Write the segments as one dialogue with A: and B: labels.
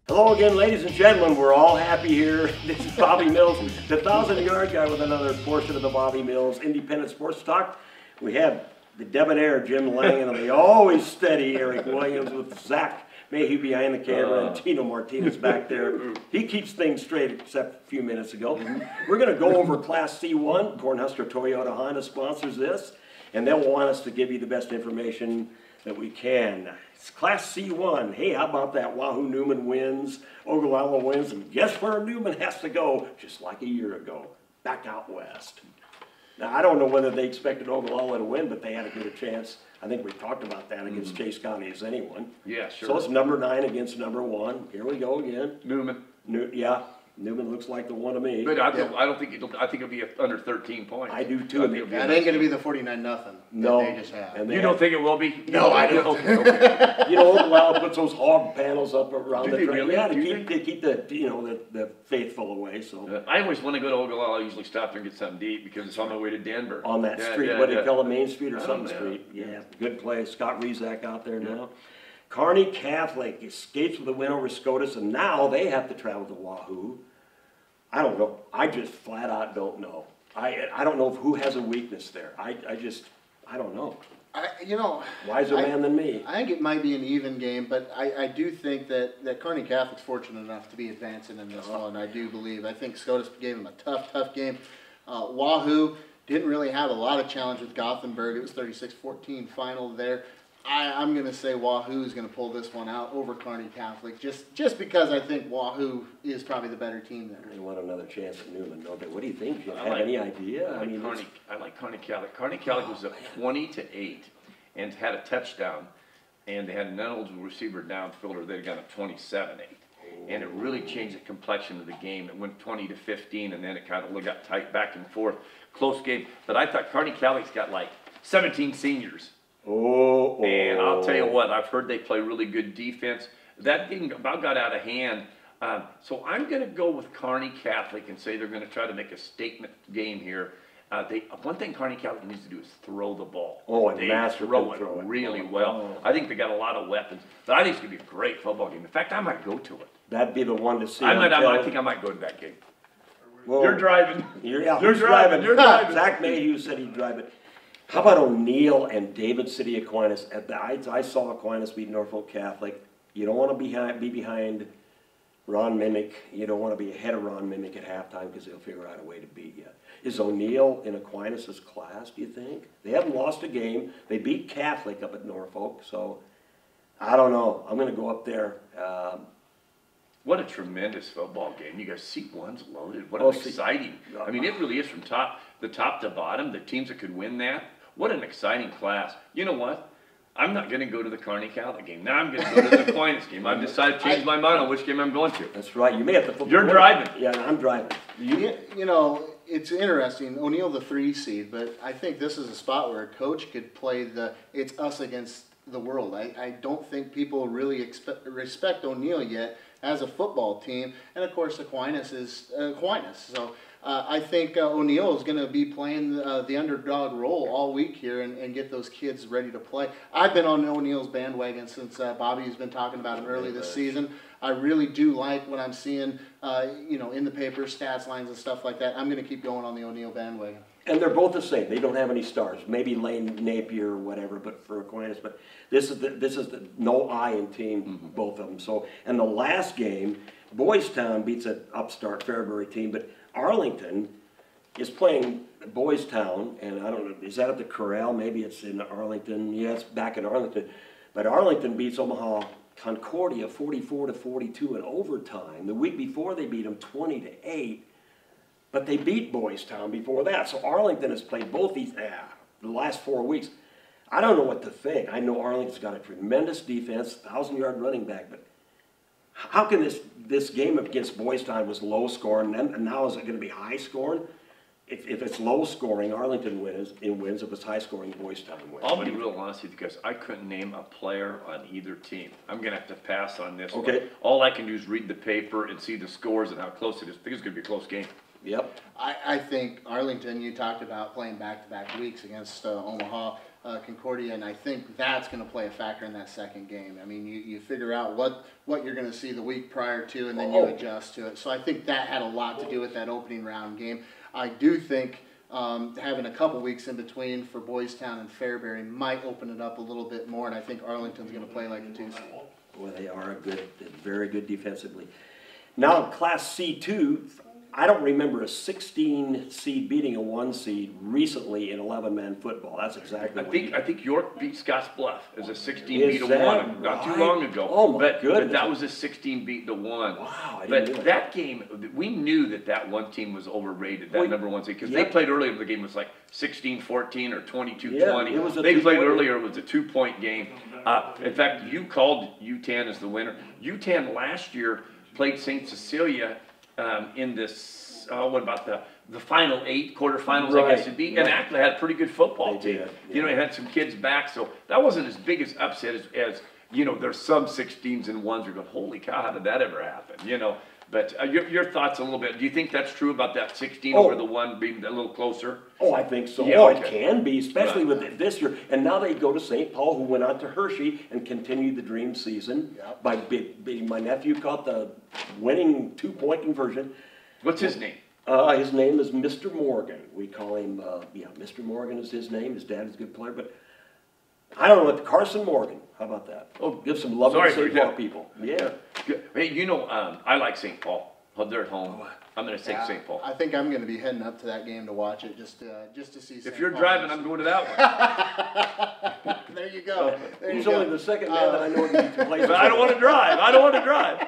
A: Hello again, ladies and gentlemen. We're all happy here. This is Bobby Mills, the 1,000-yard guy with another portion of the Bobby Mills Independent Sports Talk. We have the debonair Jim Langen and the always steady Eric Williams with Zach Mayhew behind the camera and Tino Martinez back there. He keeps things straight except a few minutes ago. We're going to go over Class C1. Cornhusker Toyota Honda sponsors this, and they'll want us to give you the best information that we can. It's Class C1. Hey, how about that? Wahoo Newman wins, Ogallala wins, and guess where Newman has to go? Just like a year ago, back out west. Now, I don't know whether they expected Ogallala to win, but they had a good chance. I think we talked about that against Chase County as anyone.
B: Yeah, sure.
A: So it's number 9 against number 1. Here we go again.
B: Newman.
A: Yeah, Newman looks like the one to me.
B: But I don't think I think it'll be under 13 points.
A: I do too.
C: It ain't going to be the 49-0.
A: No.
C: They just have.
B: You don't think it will be?
C: No, I don't.
B: Okay.
A: You know, Ogallala puts those hog panels up around
B: Do
A: the
B: they
A: train.
B: really?
A: Yeah,
B: Do
A: to keep the the faithful away. So
B: I always want to go to Ogallala. I usually stop there and get something to eat because it's on my way to Denver.
A: on that street, what do you call it, Main Street or something street?
B: Yeah.
A: Yeah, good place. Scott Rezak out there now. Kearney Catholic escapes with a win over SCOTUS, and now they have to travel to Wahoo. I don't know. I just flat out don't know. I don't know who has a weakness there. I don't know. Wiser man than me.
C: I think it might be an even game, but I do think that Kearney Catholic's fortunate enough to be advancing in this one. I do believe. I think SCOTUS gave him a tough game. Wahoo didn't really have a lot of challenge with Gothenburg. It was 36-14 final there. I'm going to say Wahoo is going to pull this one out over Kearney Catholic, just because I think Wahoo is probably the better team there.
A: They want another chance at Newman, don't they? What do you think? Do you have any idea?
B: I like Kearney Catholic. Kearney Catholic was up 20-8 and had a touchdown, and they had an eligible receiver downfielder. They'd got a 27-8. And it really changed the complexion of the game. It went 20-15, and then it kind of got tight back and forth. Close game. But I thought Kearney Catholic's got like 17 seniors. And I'll tell you what, I've heard they play really good defense. That game about got out of hand. So I'm going to go with Kearney Catholic and say they're going to try to make a statement game here. One thing Kearney Catholic needs to do is throw the ball.
A: And master
B: throw it really well. I think they got a lot of weapons. But I think it's going to be a great football game. In fact, I might go to it.
A: That'd be the one to see.
B: I think I might go to that game.
A: Well,
B: You're driving.
A: You're
B: driving. You're driving.
A: Zach Mayhew said he'd drive it. How about O'Neill and David City Aquinas? I saw Aquinas beat Norfolk Catholic. You don't want to be behind Ron Mimic. You don't want to be ahead of Ron Mimic at halftime because they'll figure out a way to beat you. Is O'Neill in Aquinas' class, do you think? They haven't lost a game. They beat Catholic up at Norfolk, so I don't know. I'm going to go up there.
B: What a tremendous football game. You guys, C1's loaded. What an exciting. I mean, it really is from the top to bottom, the teams that could win that. What an exciting class. You know what? I'm not going to go to the Kearney Catholic game. Now I'm going to go to the Aquinas game. I've decided to change my mind on which game I'm going to.
A: That's right. You may have to.
B: You're driving.
A: Yeah, I'm driving.
C: You know, it's interesting. O'Neill the 3 seed, but I think this is a spot where a coach could play it's us against the world. I don't think people really respect O'Neill yet as a football team, and of course Aquinas is Aquinas. So I think O'Neill is going to be playing the underdog role all week here and get those kids ready to play. I've been on O'Neill's bandwagon since Bobby's been talking about him early this season. I really do like what I'm seeing, in the paper, stats lines and stuff like that. I'm going to keep going on the O'Neill bandwagon. And
A: they're both the same. They don't have any stars. Maybe Lane Napier or whatever, but for Aquinas. But this is the no I in team, both of them. So, and the last game, Boys Town beats an upstart Fairbury team, but Arlington is playing Boys Town, and I don't know, is that at the Corral? Maybe it's in Arlington. Yeah, it's back in Arlington. But Arlington beats Omaha Concordia 44-42 in overtime. The week before they beat them 20-8. But they beat Boys Town before that. So Arlington has played both the last 4 weeks. I don't know what to think. I know Arlington's got a tremendous defense, 1,000-yard running back, but how can this game against Boys Town was low scoring, and now is it going to be high scoring? If it's low scoring, Arlington wins. If it's high scoring, Boys Town wins.
B: I'll be real honest with you because I couldn't name a player on either team. I'm going to have to pass on this.
A: Okay.
B: One. All I can do is read the paper and see the scores and how close it is. I think it's going to be a close game.
A: Yep.
C: I think Arlington, you talked about playing back-to-back weeks against Omaha. Concordia, and I think that's going to play a factor in that second game. I mean, you figure out what you're going to see the week prior to, and then you adjust to it. So I think that had a lot to do with that opening round game. I do think having a couple weeks in between for Boys Town and Fairbury might open it up a little bit more, and I think Arlington's going to play like a 2 seed.
A: Well, they are very good defensively. Now, Class C2, I don't remember a 16 seed beating a 1 seed recently in 11-man football. That's exactly
B: I think York beat Scotts Bluff as a 16
A: Is
B: beat to
A: that
B: 1 not too
A: right?
B: long ago.
A: Oh, my
B: but
A: goodness.
B: that was a 16 beat to 1.
A: Wow, I didn't
B: But
A: realize
B: that game, we knew that one team was overrated, that
A: Well,
B: number 1 seed, because
A: yeah.
B: they played earlier. The game was like 16-14 or 22-20.
A: Yeah, it was a
B: They played
A: 2-point
B: earlier. It was a 2-point game. In fact, you called UTAN as the winner. UTAN last year played St. Cecilia in this. What about the final 8 quarterfinals?
A: Right,
B: I guess it'd be, and
A: right.
B: actually had a pretty good football
A: They
B: team.
A: did,
B: You know,
A: yeah.
B: it had some kids back, so that wasn't as big as upset as you know. There's some 16s and 1s are going, holy cow, how did that ever happen? You know. But your thoughts a little bit. Do you think that's true about that 16 over the 1 being a little closer?
A: Oh, I think so.
B: Yeah,
A: Oh,
B: okay.
A: it can be, especially
B: Right.
A: with this year. And now they go to St. Paul, who went on to Hershey and continued the dream season
C: Yep.
A: by beating. My nephew caught the winning 2-point conversion.
B: What's his name?
A: His name is Mr. Morgan. We call him, Mr. Morgan is his name. His dad is a good player, but I don't know what, Carson Morgan. How about that?
B: Oh,
A: give some love
B: sorry
A: to St.
B: for
A: Paul
B: that.
A: people. Yeah.
B: Good. Hey, you know, I like St. Paul. Oh, they're at home. I'm going to take St. Paul.
C: I think I'm going to be heading up to that game to watch it, just to see.
B: If
C: St.
B: you're
C: Paul.
B: driving, I'm going to that one.
C: There you go. There
A: He's
C: you
A: only
C: go.
A: the second man that I know that plays.
B: But I don't want to drive. I don't want to drive.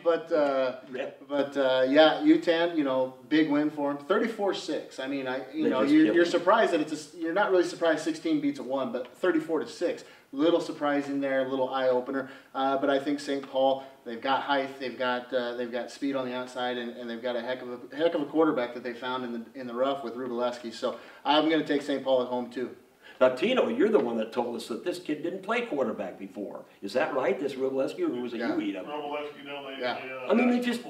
C: But
A: Yeah.
C: yeah, UTAN, you know, big win for them, 34-6. I mean,
A: They
C: you're
A: just killed
C: you're
A: them.
C: surprised that you're not really surprised 16 beats a 1, but 34-6, little surprising there, a little eye opener. But I think St. Paul, they've got height, they've got speed on the outside, and they've got a heck of a quarterback that they found in the rough with Rubaleski. So I'm going to take St. Paul at home too.
A: Now, Tino, you're the one that told us that this kid didn't play quarterback before. Is that right, this Rubaleski, or was it
C: Yeah.
A: you, Edom?
D: Roboleski, no,
C: Yeah.
A: I mean, they just-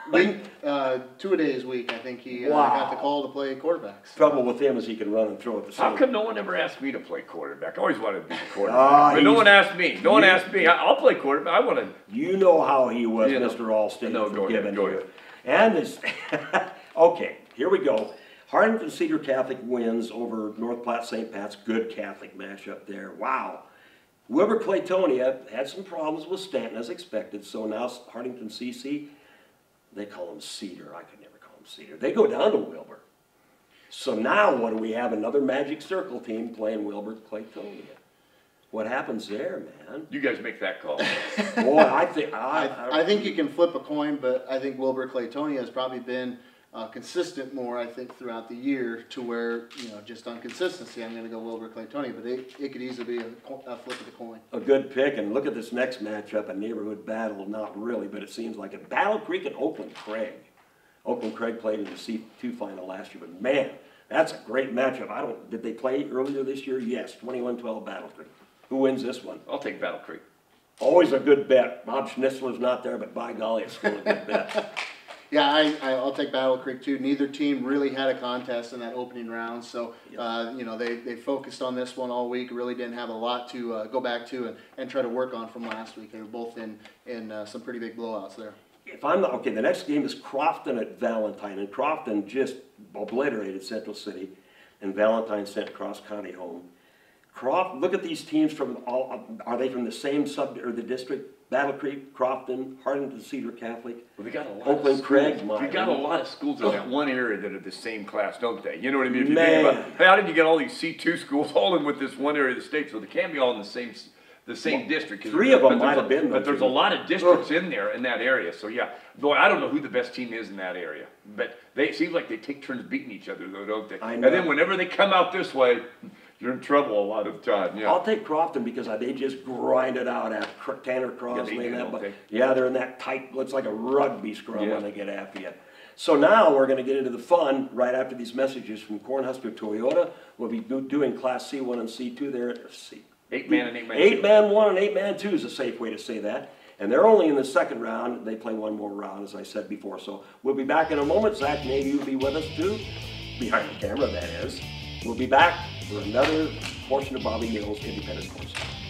C: Week, 2-a-days week, I think he
A: Wow.
C: got the call to play quarterbacks.
A: Trouble with him is he can run and throw at the
B: How
A: same
B: come no one ever asked me to play quarterback? I always wanted to be the quarterback.
A: Ah,
B: but no
A: he's-
B: one asked me. No one asked me. I'll play quarterback. I want to.
A: You know how he was,
B: You know.
A: Mr. Allstate,
B: No, go ahead,
A: forgiven
B: go
A: here.
B: ahead.
A: And this, okay, here we go. Harlingen Cedar Catholic wins over North Platte St. Pat's. Good Catholic matchup there. Wow. Wilbur Claytonia had some problems with Stanton as expected, so now Harlingen CC, they call him Cedar. I could never call him Cedar. They go down to Wilbur. So now what do we have? Another Magic Circle team playing Wilbur Claytonia. What happens there, man?
B: You guys make that call.
A: Boy, I think
C: I think you can flip a coin, but I think Wilbur Claytonia has probably been consistent more, I think, throughout the year to where, you know, just on consistency, I'm going to go Wilbur Claytonia, but it could easily be a flip of the coin.
A: a good pick. And look at this next matchup, a neighborhood battle. Not really, but it seems like it. Battle Creek and Oakland Craig. Oakland Craig played in the C2 final last year, but man, that's a great matchup. Did they play earlier this year? Yes, 21-12 Battle Creek. Who wins this one?
B: I'll take Battle Creek.
A: Always a good bet. Bob Schnitzler's not there, but by golly, it's still a good bet.
C: Yeah, I'll take Battle Creek too. Neither team really had a contest in that opening round, so you know, they focused on this one all week. Really didn't have a lot to go back to and try to work on from last week. They were both in some pretty big blowouts there.
A: If I'm not, okay, the next game is Crofton at Valentine, and Crofton just obliterated Central City, and Valentine sent Cross County home. Look at these teams from are they from the same or the district? Battle Creek, Crofton, Harlingen Cedar Catholic.
B: Well, we got a lot
A: Oakland
B: of
A: Craig,
B: schools.
A: my
B: We got a
A: goodness.
B: lot of schools in that one area that are the same class, don't they? You know what I mean? If you
A: Man.
B: think about, hey, how did you get all these C2 schools all in with this one area of the state? So they can't be all in the same district. 'Cause
A: Three of them
B: but there's
A: might have been,
B: But
A: though,
B: there's
A: too.
B: a lot of districts in there in that area. So yeah, boy, I don't know who the best team is in that area. But it seems like they take turns beating each other, though, don't they?
A: I
B: And
A: know.
B: then whenever they come out this way, you're in trouble a lot of the time. Yeah.
A: I'll take Crofton because they just grind it out at Tanner Crossley
B: Yeah, they
A: and
B: do,
A: that.
B: don't they?
A: Yeah, they're in that tight, looks like a rugby scrum
B: Yeah.
A: when they get after you. So now we're going to get into the fun right after these messages from Cornhusker Toyota. We'll be doing Class C1 and C2 there at C.
B: 8-man and 8-man.
A: 8-man 1 and 8-man 2 is a safe way to say that. And they're only in the second round. They play one more round, as I said before. So we'll be back in a moment. Zach, maybe you'll be with us too. Behind the camera, that is. We'll be back for another portion of Bobby Mills Independent Sports.